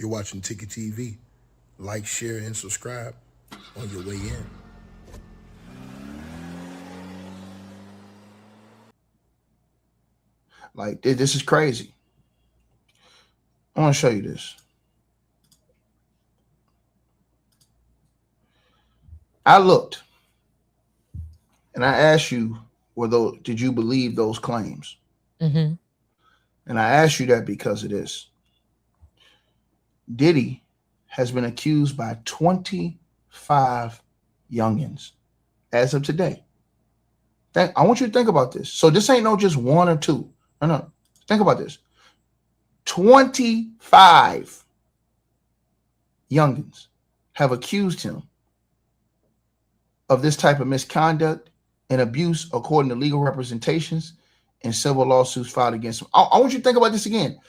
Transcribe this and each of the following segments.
You're watching Ticket TV. Like, share, and subscribe on your way in. Like this is crazy. I want to show you this. I looked and I asked you, did you believe those claims? Mm-hmm. And I asked you that because of this. Diddy has been accused by 25 youngins as of today. I want you to think about this. So this ain't no just one or two. No. Think about this. 25 youngins have accused him of this type of misconduct and abuse according to legal representations and civil lawsuits filed against him. I want you to think about this again.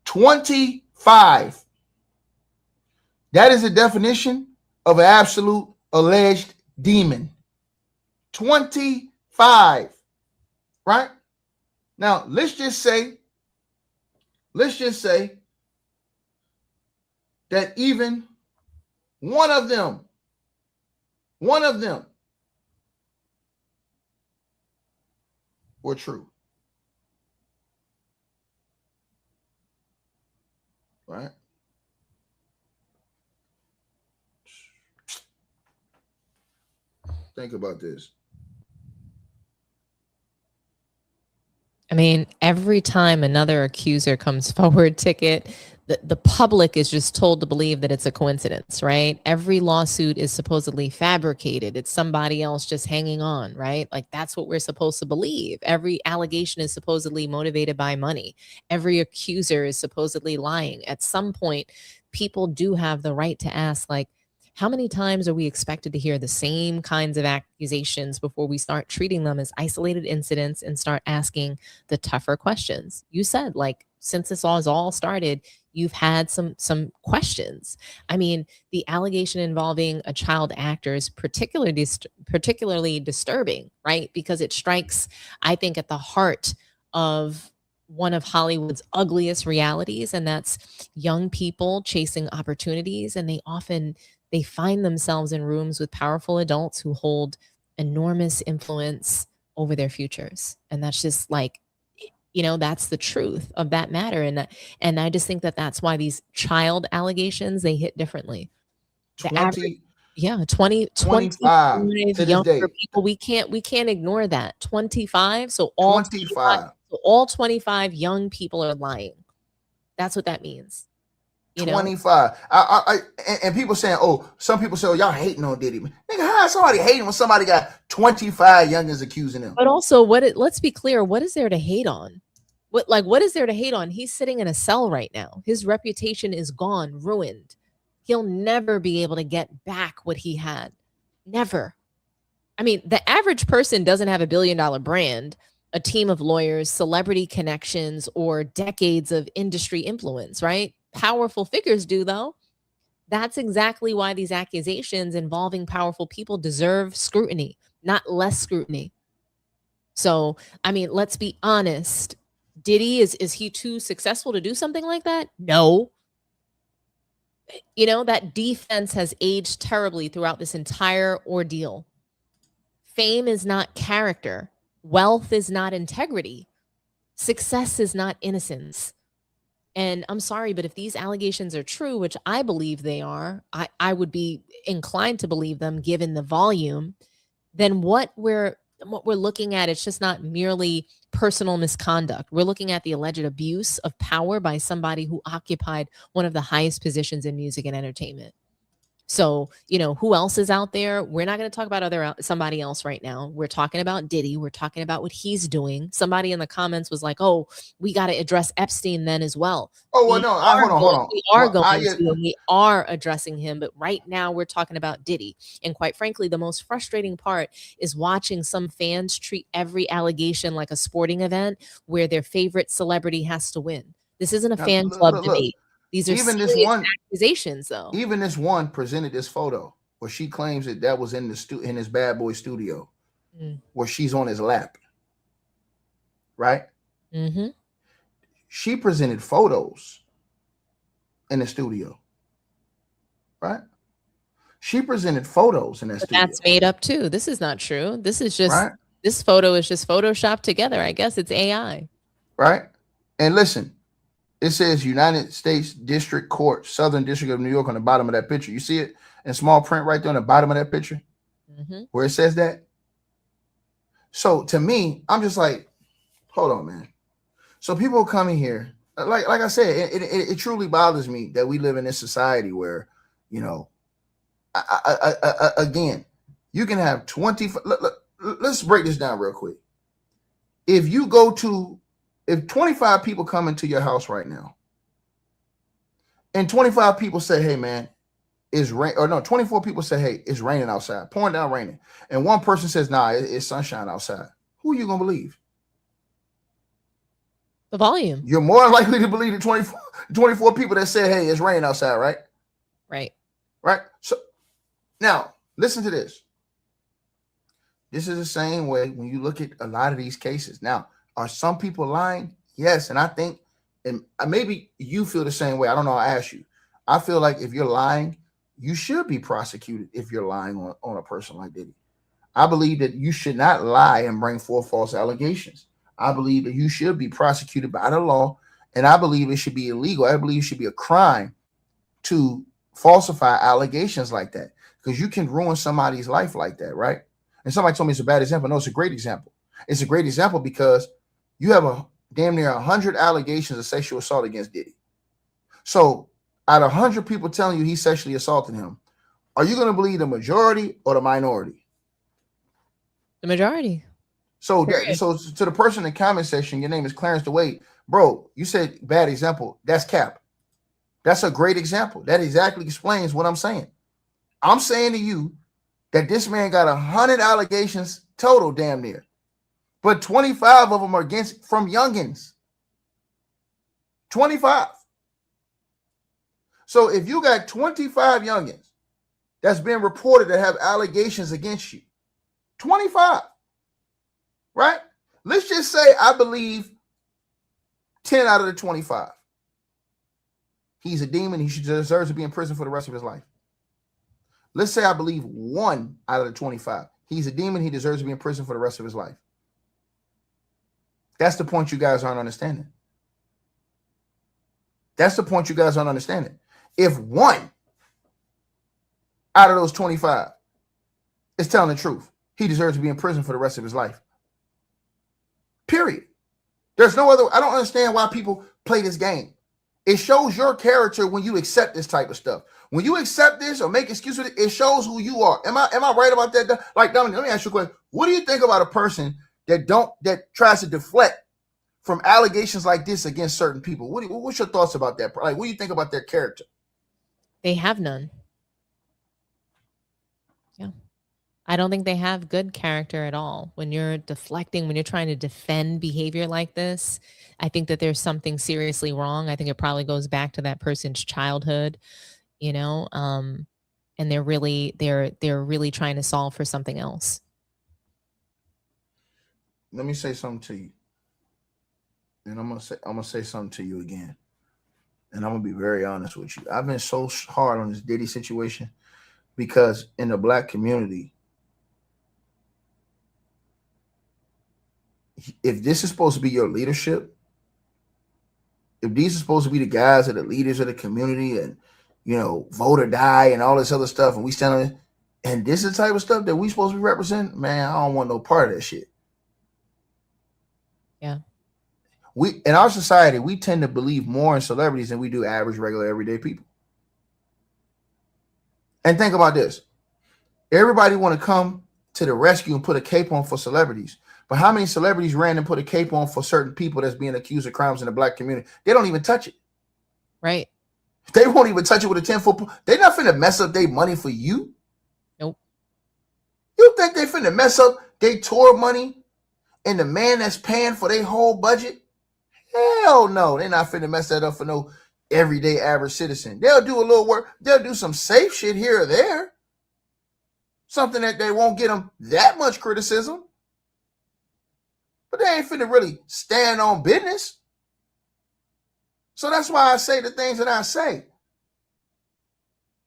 25. That is the definition of an absolute alleged demon. 25. Right? Now, let's just say that even one of them were true. Right? Think about this. I mean, every time another accuser comes forward, Ticket, the public is just told to believe that it's a coincidence, right? Every lawsuit is supposedly fabricated. It's somebody else just hanging on, right? Like that's what we're supposed to believe. Every allegation is supposedly motivated by money. Every accuser is supposedly lying. At some point, people do have the right to ask, like, how many times are we expected to hear the same kinds of accusations before we start treating them as isolated incidents and start asking the tougher questions? You said, like, since this all started, you've had some questions. I mean, the allegation involving a child actor is particularly disturbing, right? Because it strikes, I think, at the heart of one of Hollywood's ugliest realities, and that's young people chasing opportunities, and they find themselves in rooms with powerful adults who hold enormous influence over their futures. And that's just like, that's the truth of that matter. And I just think that that's why these child allegations, they hit differently. The average, 20, yeah, 20, 25 25 to this younger day. people. We can't ignore that. 25. So all 25. So all 25 young people are lying. That's what that means. 25. And people saying, oh, some people say, oh, y'all hating on Diddy. Nigga, how somebody hating when somebody got 25 youngins accusing him? But also, let's be clear, what is there to hate on? What is there to hate on? He's sitting in a cell right now. His reputation is gone, ruined. He'll never be able to get back what he had. Never. I mean, the average person doesn't have $1 billion brand, a team of lawyers, celebrity connections, or decades of industry influence, right? Powerful figures do, though. That's exactly why these accusations involving powerful people deserve scrutiny, not less scrutiny. So, I mean, let's be honest. Diddy, is he too successful to do something like that? No. That defense has aged terribly throughout this entire ordeal. Fame is not character. Wealth is not integrity. Success is not innocence. And I'm sorry, but if these allegations are true, which I believe they are, I would be inclined to believe them given the volume, then what we're looking at, it's just not merely personal misconduct. We're looking at the alleged abuse of power by somebody who occupied one of the highest positions in music and entertainment. So, who else is out there? We're not going to talk about somebody else right now. We're talking about Diddy. We're talking about what he's doing. Somebody in the comments was like, "Oh, we got to address Epstein then as well." Oh, well, no, hold on. We are going to, and we are addressing him. But right now, we're talking about Diddy. And quite frankly, the most frustrating part is watching some fans treat every allegation like a sporting event where their favorite celebrity has to win. This isn't a fan club debate. These are even serious this one accusations, though. Even this one presented this photo where she claims that was in in his bad boy studio, where she's on his lap. Right? Mm-hmm. She presented photos in the studio. right? She presented photos in that But studio. that's made up too. This is not true. This is just right, this photo is just photoshopped together. I guess it's AI. right. And listen, it says United States District Court, Southern District of New York on the bottom of that picture. You see it in small print right there on the bottom of that picture where it says that. So to me, I'm just like, hold on, man. So people coming here, like I said, it truly bothers me that we live in this society where, you know, again, you can have 20. Let's break this down real quick. If 25 people come into your house right now, and 25 people say, hey, man, it's rain, or no, 24 people say, hey, it's raining outside, pouring down raining. And one person says, nah, it's sunshine outside. Who are you going to believe? The volume. You're more likely to believe the 24 people that say, hey, it's raining outside, right? Right. Right. So now listen to this. This is the same way when you look at a lot of these cases. Now, are some people lying? Yes. And I think, and maybe you feel the same way. I don't know. I ask you. I feel like if you're lying, you should be prosecuted if you're lying on a person like Diddy. I believe that you should not lie and bring forth false allegations. I believe that you should be prosecuted by the law, and I believe it should be illegal. I believe it should be a crime to falsify allegations like that, because you can ruin somebody's life like that, right? And somebody told me it's a bad example. No, it's a great example. It's a great example because you have a damn near 100 allegations of sexual assault against Diddy. So out of 100 people telling you he sexually assaulted him, are you going to believe the majority or the minority? The majority. So to the person in the comment section, your name is Clarence DeWade. Bro, you said bad example. That's cap. That's a great example. That exactly explains what I'm saying. I'm saying to you that this man got 100 allegations total, damn near. But 25 of them are from youngins. 25. So if you got 25 youngins that's been reported to have allegations against you, 25, right? Let's just say I believe 10 out of the 25. He's a demon. He deserves to be in prison for the rest of his life. Let's say I believe 1 out of the 25. He's a demon. He deserves to be in prison for the rest of his life. That's the point you guys aren't understanding. That's the point you guys aren't understanding. If 1 out of those 25 is telling the truth, he deserves to be in prison for the rest of his life. Period. There's no other. I don't understand why people play this game. It shows your character when you accept this type of stuff. When you accept this or make excuses with it, it shows who you are. Am I right about that? Like, Dominic, let me ask you a question. What do you think about a person that tries to deflect from allegations like this against certain people? What's your thoughts about that? Like, what do you think about their character? They have none. Yeah. I don't think they have good character at all. When you're deflecting, when you're trying to defend behavior like this, I think that there's something seriously wrong. I think it probably goes back to that person's childhood, and they're really trying to solve for something else. Let me say something to you. And I'm gonna say something to you again. And I'm gonna be very honest with you. I've been so hard on this Diddy situation because in the black community, if this is supposed to be your leadership, if these are supposed to be the guys that are leaders of the community and, vote or die and all this other stuff, and we stand on it, and this is the type of stuff that we supposed to be representing, man, I don't want no part of that shit. Yeah. We, in our society, we tend to believe more in celebrities than we do average, regular, everyday people. And think about this. Everybody want to come to the rescue and put a cape on for celebrities. But how many celebrities ran and put a cape on for certain people that's being accused of crimes in the black community? They don't even touch it. Right. They won't even touch it with a 10-foot. They're not finna mess up their money for you. Nope. You think they finna mess up their tour money and the man that's paying for their whole budget? Hell no. They're not finna mess that up for no everyday average citizen. They'll do a little work. They'll do some safe shit here or there. Something that they won't get them that much criticism. But they ain't finna really stand on business. So that's why I say the things that I say.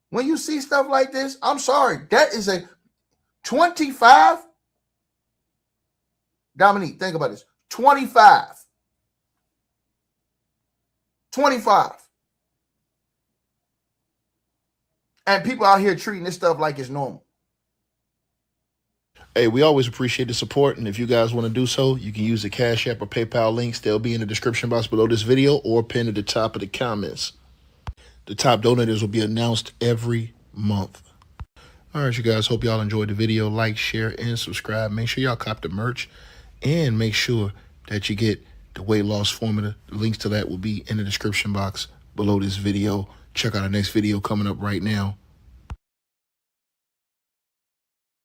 When you see stuff like this, I'm sorry. That is a 25. Dominique, think about this. 25. 25. And people out here treating this stuff like it's normal. Hey, we always appreciate the support, and if you guys want to do so, you can use the Cash App or PayPal links. They'll be in the description box below this video or pinned at the top of the comments. The top donators will be announced every month. All right, you guys, hope y'all enjoyed the video. Like, share, and subscribe. Make sure y'all cop the merch, and make sure that you get the weight loss formula. The links to that will be in the description box below this video. Check out our next video coming up right now.